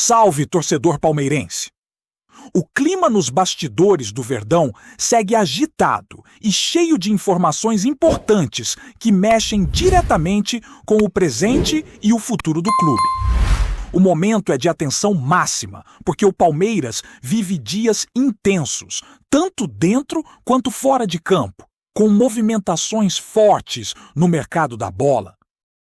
Salve, torcedor palmeirense! O clima nos bastidores do Verdão segue agitado e cheio de informações importantes que mexem diretamente com o presente e o futuro do clube. O momento é de atenção máxima, porque o Palmeiras vive dias intensos, tanto dentro quanto fora de campo, com movimentações fortes no mercado da bola.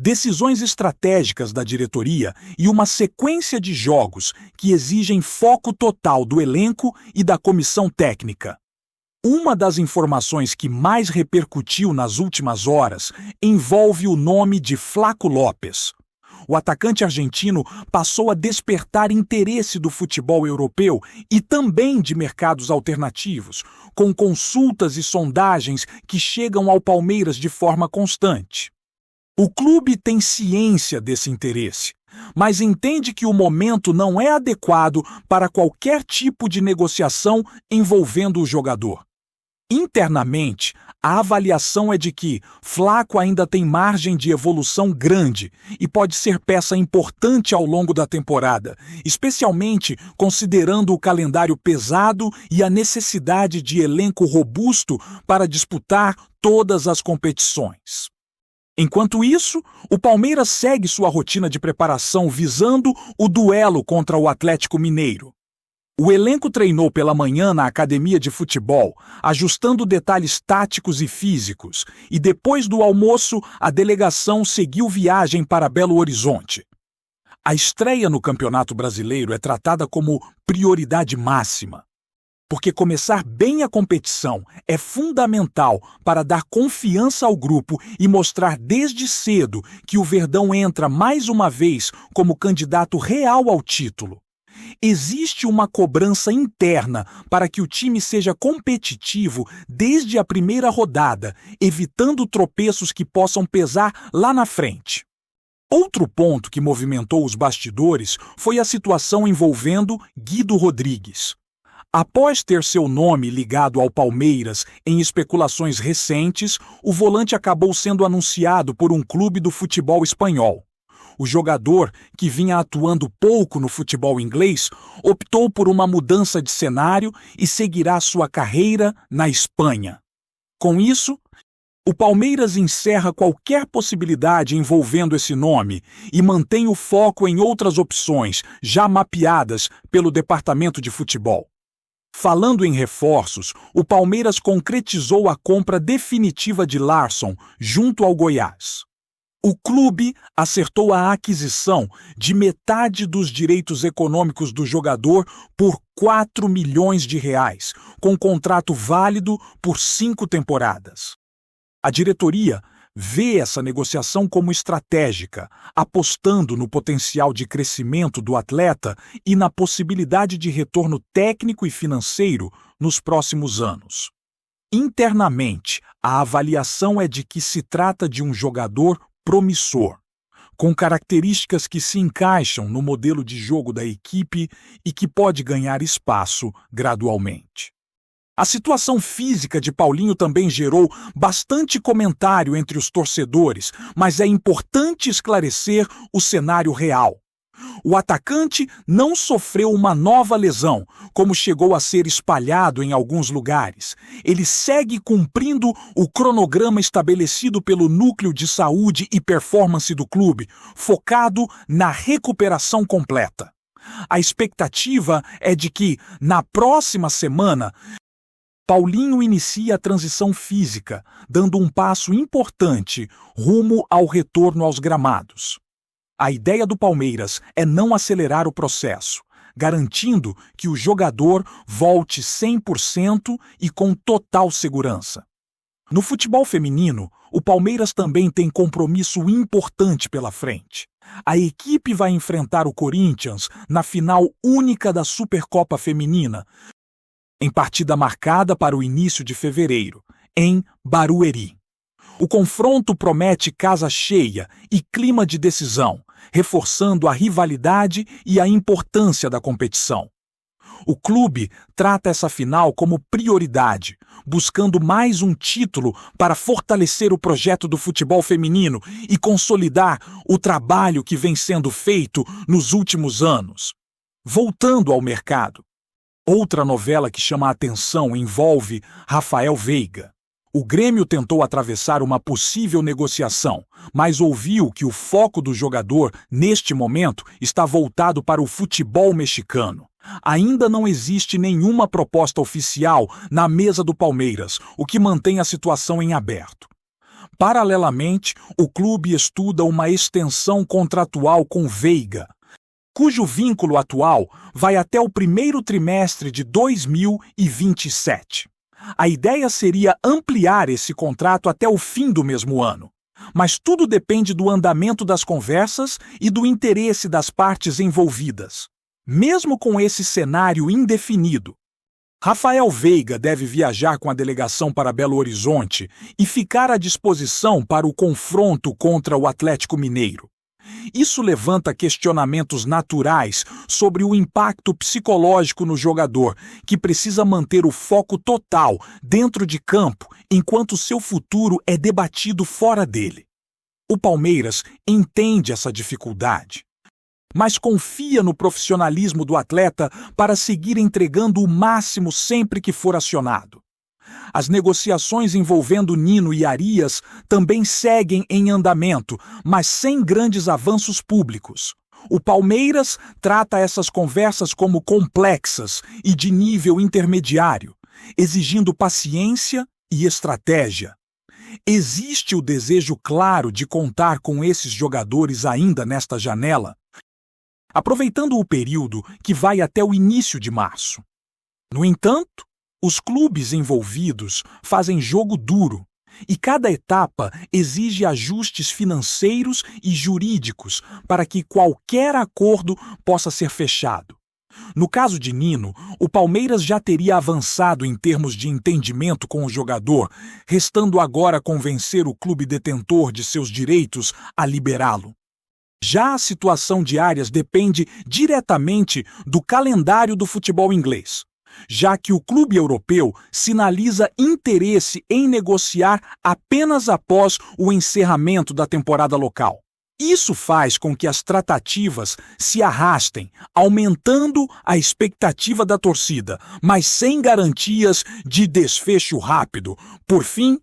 Decisões estratégicas da diretoria e uma sequência de jogos que exigem foco total do elenco e da comissão técnica. Uma das informações que mais repercutiu nas últimas horas envolve o nome de Flaco Lopes. O atacante argentino passou a despertar interesse do futebol europeu e também de mercados alternativos, com consultas e sondagens que chegam ao Palmeiras de forma constante. O clube tem ciência desse interesse, mas entende que o momento não é adequado para qualquer tipo de negociação envolvendo o jogador. Internamente, a avaliação é de que Flaco ainda tem margem de evolução grande e pode ser peça importante ao longo da temporada, especialmente considerando o calendário pesado e a necessidade de elenco robusto para disputar todas as competições. Enquanto isso, o Palmeiras segue sua rotina de preparação visando o duelo contra o Atlético Mineiro. O elenco treinou pela manhã na academia de futebol, ajustando detalhes táticos e físicos, e depois do almoço, a delegação seguiu viagem para Belo Horizonte. A estreia no Campeonato Brasileiro é tratada como prioridade máxima, porque começar bem a competição é fundamental para dar confiança ao grupo e mostrar desde cedo que o Verdão entra mais uma vez como candidato real ao título. Existe uma cobrança interna para que o time seja competitivo desde a primeira rodada, evitando tropeços que possam pesar lá na frente. Outro ponto que movimentou os bastidores foi a situação envolvendo Guido Rodrigues. Após ter seu nome ligado ao Palmeiras em especulações recentes, o volante acabou sendo anunciado por um clube do futebol espanhol. O jogador, que vinha atuando pouco no futebol inglês, optou por uma mudança de cenário e seguirá sua carreira na Espanha. Com isso, o Palmeiras encerra qualquer possibilidade envolvendo esse nome e mantém o foco em outras opções já mapeadas pelo departamento de futebol. Falando em reforços, o Palmeiras concretizou a compra definitiva de Larsson junto ao Goiás. O clube acertou a aquisição de metade dos direitos econômicos do jogador por R$ 4 milhões, com contrato válido por 5 temporadas. A diretoria vê essa negociação como estratégica, apostando no potencial de crescimento do atleta e na possibilidade de retorno técnico e financeiro nos próximos anos. Internamente, a avaliação é de que se trata de um jogador promissor, com características que se encaixam no modelo de jogo da equipe e que pode ganhar espaço gradualmente. A situação física de Paulinho também gerou bastante comentário entre os torcedores, mas é importante esclarecer o cenário real. O atacante não sofreu uma nova lesão, como chegou a ser espalhado em alguns lugares. Ele segue cumprindo o cronograma estabelecido pelo Núcleo de Saúde e Performance do clube, focado na recuperação completa. A expectativa é de que, na próxima semana, Paulinho inicia a transição física, dando um passo importante rumo ao retorno aos gramados. A ideia do Palmeiras é não acelerar o processo, garantindo que o jogador volte 100% e com total segurança. No futebol feminino, o Palmeiras também tem compromisso importante pela frente. A equipe vai enfrentar o Corinthians na final única da Supercopa Feminina, em partida marcada para o início de fevereiro, em Barueri. O confronto promete casa cheia e clima de decisão, reforçando a rivalidade e a importância da competição. O clube trata essa final como prioridade, buscando mais um título para fortalecer o projeto do futebol feminino e consolidar o trabalho que vem sendo feito nos últimos anos. Voltando ao mercado, outra novela que chama a atenção envolve Rafael Veiga. O Grêmio tentou atravessar uma possível negociação, mas ouviu que o foco do jogador, neste momento, está voltado para o futebol mexicano. Ainda não existe nenhuma proposta oficial na mesa do Palmeiras, o que mantém a situação em aberto. Paralelamente, o clube estuda uma extensão contratual com Veiga, cujo vínculo atual vai até o primeiro trimestre de 2027. A ideia seria ampliar esse contrato até o fim do mesmo ano. Mas tudo depende do andamento das conversas e do interesse das partes envolvidas. Mesmo com esse cenário indefinido, Rafael Veiga deve viajar com a delegação para Belo Horizonte e ficar à disposição para o confronto contra o Atlético Mineiro. Isso levanta questionamentos naturais sobre o impacto psicológico no jogador, que precisa manter o foco total dentro de campo enquanto seu futuro é debatido fora dele. O Palmeiras entende essa dificuldade, mas confia no profissionalismo do atleta para seguir entregando o máximo sempre que for acionado. As negociações envolvendo Nino e Arias também seguem em andamento, mas sem grandes avanços públicos. O Palmeiras trata essas conversas como complexas e de nível intermediário, exigindo paciência e estratégia. Existe o desejo claro de contar com esses jogadores ainda nesta janela, aproveitando o período que vai até o início de março. No entanto, os clubes envolvidos fazem jogo duro e cada etapa exige ajustes financeiros e jurídicos para que qualquer acordo possa ser fechado. No caso de Nino, o Palmeiras já teria avançado em termos de entendimento com o jogador, restando agora convencer o clube detentor de seus direitos a liberá-lo. Já a situação de Arias depende diretamente do calendário do futebol inglês, já que o clube europeu sinaliza interesse em negociar apenas após o encerramento da temporada local. Isso faz com que as tratativas se arrastem, aumentando a expectativa da torcida, mas sem garantias de desfecho rápido. Por fim,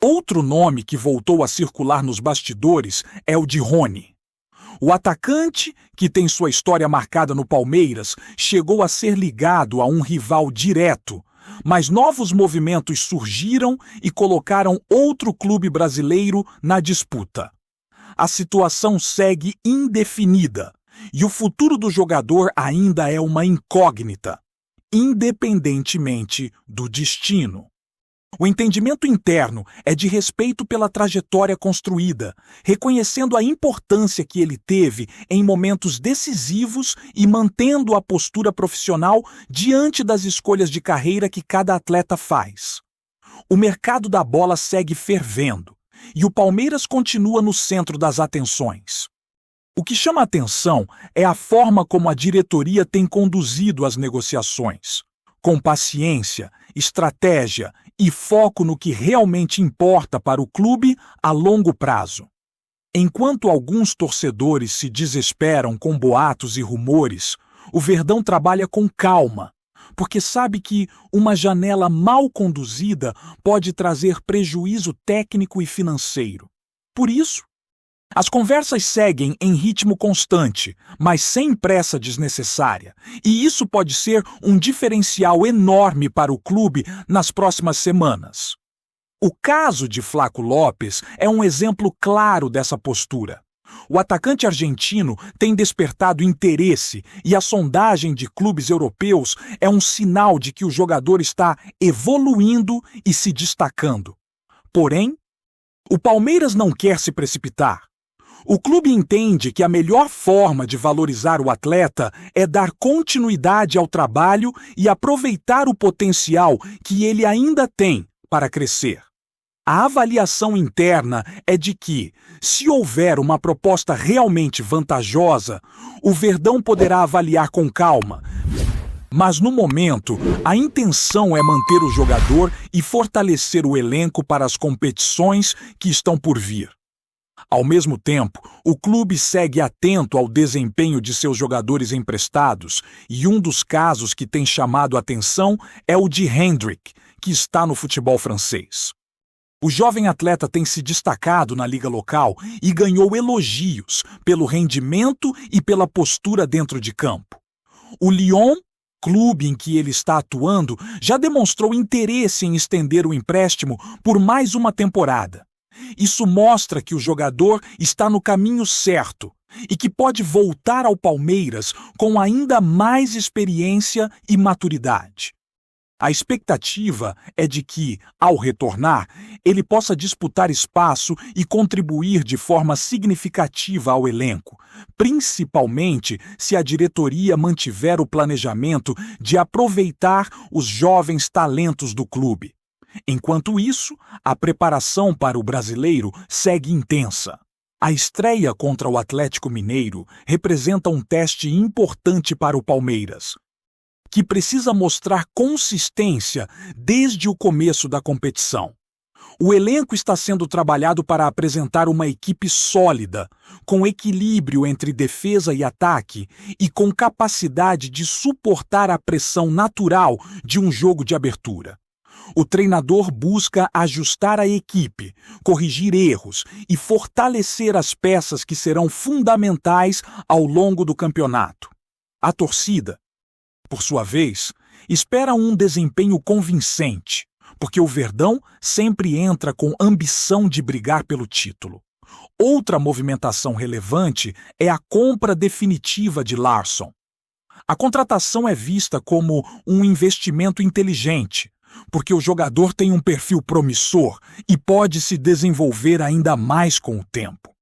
outro nome que voltou a circular nos bastidores é o de Rony. O atacante, que tem sua história marcada no Palmeiras, chegou a ser ligado a um rival direto, mas novos movimentos surgiram e colocaram outro clube brasileiro na disputa. A situação segue indefinida e o futuro do jogador ainda é uma incógnita, independentemente do destino. O entendimento interno é de respeito pela trajetória construída, reconhecendo a importância que ele teve em momentos decisivos e mantendo a postura profissional diante das escolhas de carreira que cada atleta faz. O mercado da bola segue fervendo e o Palmeiras continua no centro das atenções. O que chama a atenção é a forma como a diretoria tem conduzido as negociações, com paciência, estratégia e foco no que realmente importa para o clube a longo prazo. Enquanto alguns torcedores se desesperam com boatos e rumores, o Verdão trabalha com calma, porque sabe que uma janela mal conduzida pode trazer prejuízo técnico e financeiro. Por isso, as conversas seguem em ritmo constante, mas sem pressa desnecessária, e isso pode ser um diferencial enorme para o clube nas próximas semanas. O caso de Flaco Lopes é um exemplo claro dessa postura. O atacante argentino tem despertado interesse e a sondagem de clubes europeus é um sinal de que o jogador está evoluindo e se destacando. Porém, o Palmeiras não quer se precipitar. O clube entende que a melhor forma de valorizar o atleta é dar continuidade ao trabalho e aproveitar o potencial que ele ainda tem para crescer. A avaliação interna é de que, se houver uma proposta realmente vantajosa, o Verdão poderá avaliar com calma. Mas, no momento, a intenção é manter o jogador e fortalecer o elenco para as competições que estão por vir. Ao mesmo tempo, o clube segue atento ao desempenho de seus jogadores emprestados, e um dos casos que tem chamado a atenção é o de Hendrick, que está no futebol francês. O jovem atleta tem se destacado na liga local e ganhou elogios pelo rendimento e pela postura dentro de campo. O Lyon, clube em que ele está atuando, já demonstrou interesse em estender o empréstimo por mais uma temporada. Isso mostra que o jogador está no caminho certo e que pode voltar ao Palmeiras com ainda mais experiência e maturidade. A expectativa é de que, ao retornar, ele possa disputar espaço e contribuir de forma significativa ao elenco, principalmente se a diretoria mantiver o planejamento de aproveitar os jovens talentos do clube. Enquanto isso, a preparação para o brasileiro segue intensa. A estreia contra o Atlético Mineiro representa um teste importante para o Palmeiras, que precisa mostrar consistência desde o começo da competição. O elenco está sendo trabalhado para apresentar uma equipe sólida, com equilíbrio entre defesa e ataque e com capacidade de suportar a pressão natural de um jogo de abertura. O treinador busca ajustar a equipe, corrigir erros e fortalecer as peças que serão fundamentais ao longo do campeonato. A torcida, por sua vez, espera um desempenho convincente, porque o Verdão sempre entra com ambição de brigar pelo título. Outra movimentação relevante é a compra definitiva de Larsson. A contratação é vista como um investimento inteligente, porque o jogador tem um perfil promissor e pode se desenvolver ainda mais com o tempo.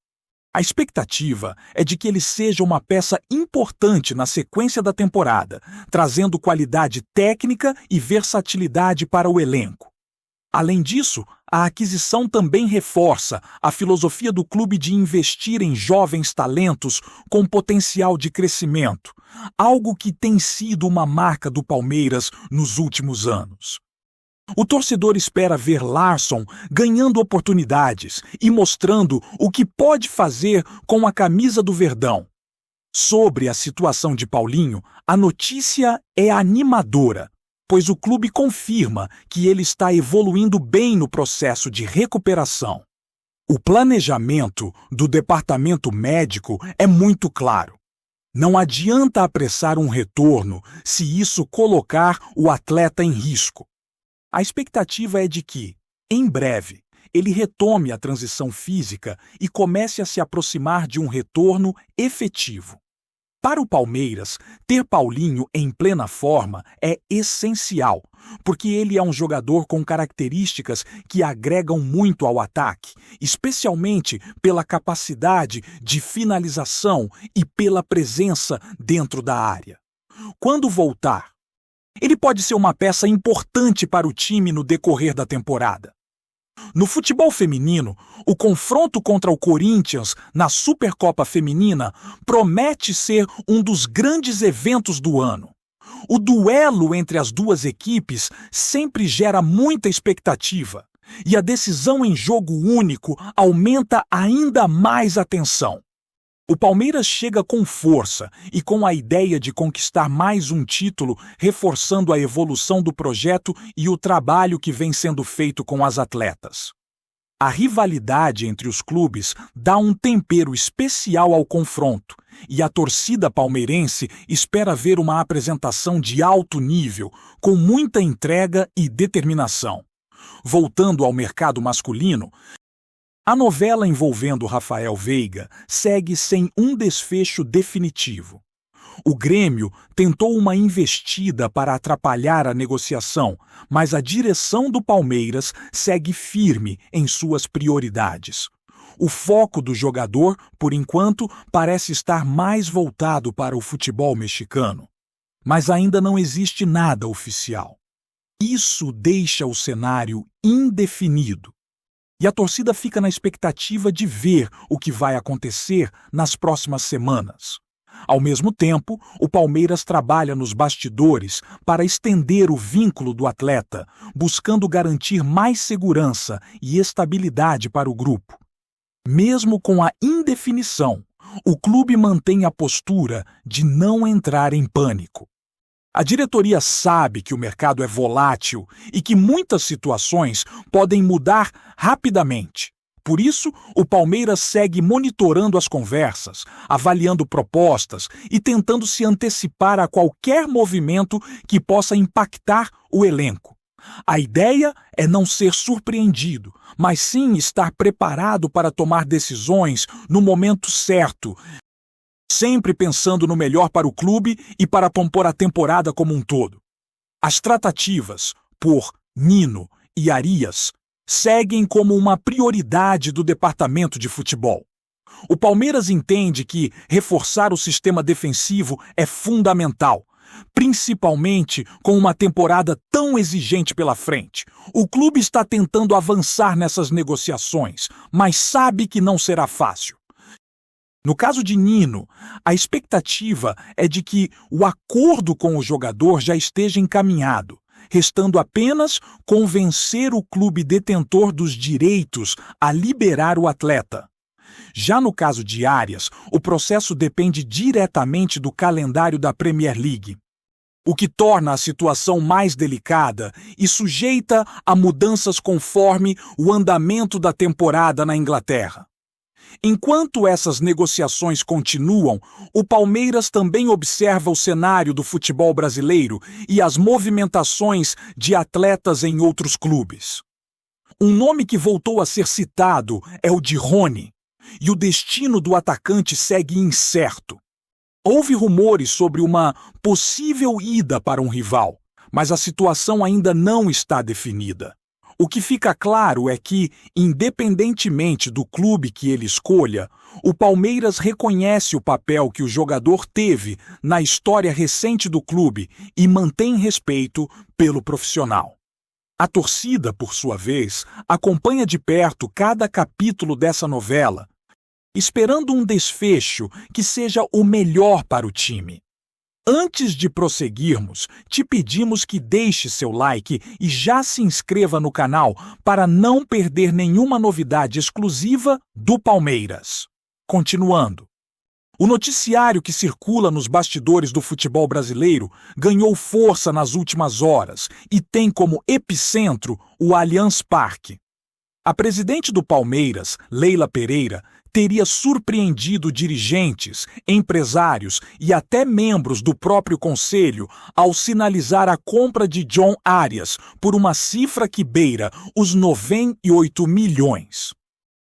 A expectativa é de que ele seja uma peça importante na sequência da temporada, trazendo qualidade técnica e versatilidade para o elenco. Além disso, a aquisição também reforça a filosofia do clube de investir em jovens talentos com potencial de crescimento, algo que tem sido uma marca do Palmeiras nos últimos anos. O torcedor espera ver Larsson ganhando oportunidades e mostrando o que pode fazer com a camisa do Verdão. Sobre a situação de Paulinho, a notícia é animadora, pois o clube confirma que ele está evoluindo bem no processo de recuperação. O planejamento do departamento médico é muito claro. Não adianta apressar um retorno se isso colocar o atleta em risco. A expectativa é de que, em breve, ele retome a transição física e comece a se aproximar de um retorno efetivo. Para o Palmeiras, ter Paulinho em plena forma é essencial, porque ele é um jogador com características que agregam muito ao ataque, especialmente pela capacidade de finalização e pela presença dentro da área. Quando voltar, ele pode ser uma peça importante para o time no decorrer da temporada. No futebol feminino, o confronto contra o Corinthians na Supercopa Feminina promete ser um dos grandes eventos do ano. O duelo entre as duas equipes sempre gera muita expectativa, e a decisão em jogo único aumenta ainda mais a tensão. O Palmeiras chega com força e com a ideia de conquistar mais um título, reforçando a evolução do projeto e o trabalho que vem sendo feito com as atletas. A rivalidade entre os clubes dá um tempero especial ao confronto, e a torcida palmeirense espera ver uma apresentação de alto nível, com muita entrega e determinação. Voltando ao mercado masculino, a novela envolvendo Rafael Veiga segue sem um desfecho definitivo. O Grêmio tentou uma investida para atrapalhar a negociação, mas a direção do Palmeiras segue firme em suas prioridades. O foco do jogador, por enquanto, parece estar mais voltado para o futebol mexicano. Mas ainda não existe nada oficial. Isso deixa o cenário indefinido. E a torcida fica na expectativa de ver o que vai acontecer nas próximas semanas. Ao mesmo tempo, o Palmeiras trabalha nos bastidores para estender o vínculo do atleta, buscando garantir mais segurança e estabilidade para o grupo. Mesmo com a indefinição, o clube mantém a postura de não entrar em pânico. A diretoria sabe que o mercado é volátil e que muitas situações podem mudar rapidamente. Por isso, o Palmeiras segue monitorando as conversas, avaliando propostas e tentando se antecipar a qualquer movimento que possa impactar o elenco. A ideia é não ser surpreendido, mas sim estar preparado para tomar decisões no momento certo, sempre pensando no melhor para o clube e para compor a temporada como um todo. As tratativas por Nino e Arias seguem como uma prioridade do departamento de futebol. O Palmeiras entende que reforçar o sistema defensivo é fundamental, principalmente com uma temporada tão exigente pela frente. O clube está tentando avançar nessas negociações, mas sabe que não será fácil. No caso de Nino, a expectativa é de que o acordo com o jogador já esteja encaminhado, restando apenas convencer o clube detentor dos direitos a liberar o atleta. Já no caso de Arias, o processo depende diretamente do calendário da Premier League, o que torna a situação mais delicada e sujeita a mudanças conforme o andamento da temporada na Inglaterra. Enquanto essas negociações continuam, o Palmeiras também observa o cenário do futebol brasileiro e as movimentações de atletas em outros clubes. Um nome que voltou a ser citado é o de Rony, e o destino do atacante segue incerto. Houve rumores sobre uma possível ida para um rival, mas a situação ainda não está definida. O que fica claro é que, independentemente do clube que ele escolha, o Palmeiras reconhece o papel que o jogador teve na história recente do clube e mantém respeito pelo profissional. A torcida, por sua vez, acompanha de perto cada capítulo dessa novela, esperando um desfecho que seja o melhor para o time. Antes de prosseguirmos, te pedimos que deixe seu like e já se inscreva no canal para não perder nenhuma novidade exclusiva do Palmeiras. Continuando. O noticiário que circula nos bastidores do futebol brasileiro ganhou força nas últimas horas e tem como epicentro o Allianz Parque. A presidente do Palmeiras, Leila Pereira, teria surpreendido dirigentes, empresários e até membros do próprio conselho ao sinalizar a compra de John Arias por uma cifra que beira os 98 milhões.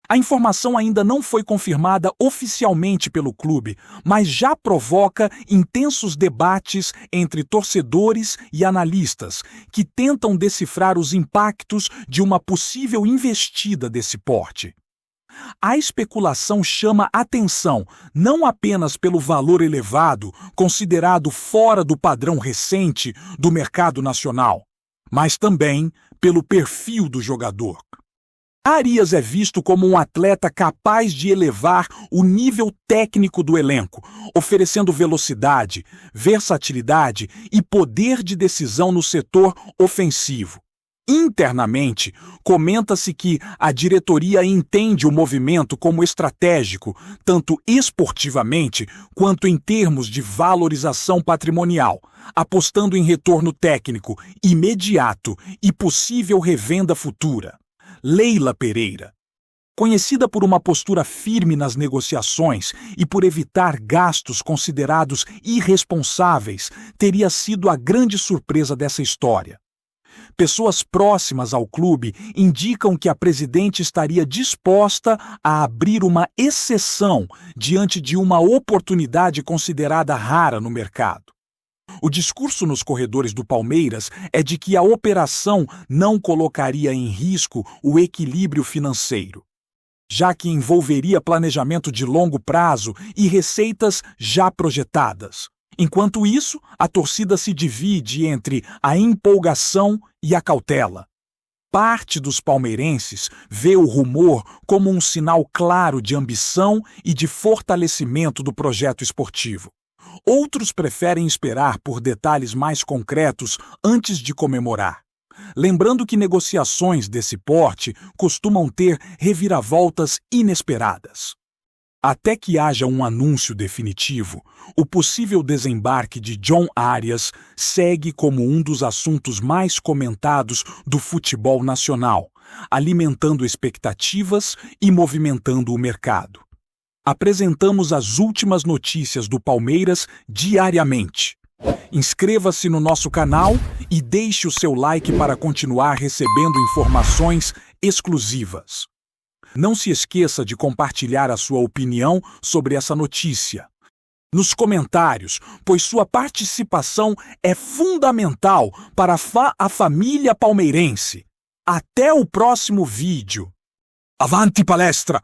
A informação ainda não foi confirmada oficialmente pelo clube, mas já provoca intensos debates entre torcedores e analistas que tentam decifrar os impactos de uma possível investida desse porte. A especulação chama atenção não apenas pelo valor elevado, considerado fora do padrão recente do mercado nacional, mas também pelo perfil do jogador. Arias é visto como um atleta capaz de elevar o nível técnico do elenco, oferecendo velocidade, versatilidade e poder de decisão no setor ofensivo. Internamente, comenta-se que a diretoria entende o movimento como estratégico, tanto esportivamente quanto em termos de valorização patrimonial, apostando em retorno técnico imediato e possível revenda futura. Leila Pereira, conhecida por uma postura firme nas negociações e por evitar gastos considerados irresponsáveis, teria sido a grande surpresa dessa história. Pessoas próximas ao clube indicam que a presidente estaria disposta a abrir uma exceção diante de uma oportunidade considerada rara no mercado. O discurso nos corredores do Palmeiras é de que a operação não colocaria em risco o equilíbrio financeiro, já que envolveria planejamento de longo prazo e receitas já projetadas. Enquanto isso, a torcida se divide entre a empolgação e a cautela. Parte dos palmeirenses vê o rumor como um sinal claro de ambição e de fortalecimento do projeto esportivo. Outros preferem esperar por detalhes mais concretos antes de comemorar. lembrando que negociações desse porte costumam ter reviravoltas inesperadas. Até que haja um anúncio definitivo, o possível desembarque de John Arias segue como um dos assuntos mais comentados do futebol nacional, alimentando expectativas e movimentando o mercado. Apresentamos as últimas notícias do Palmeiras diariamente. Inscreva-se no nosso canal e deixe o seu like para continuar recebendo informações exclusivas. Não se esqueça de compartilhar a sua opinião sobre essa notícia nos comentários, pois sua participação é fundamental para a família palmeirense. Até o próximo vídeo. Avante palestra!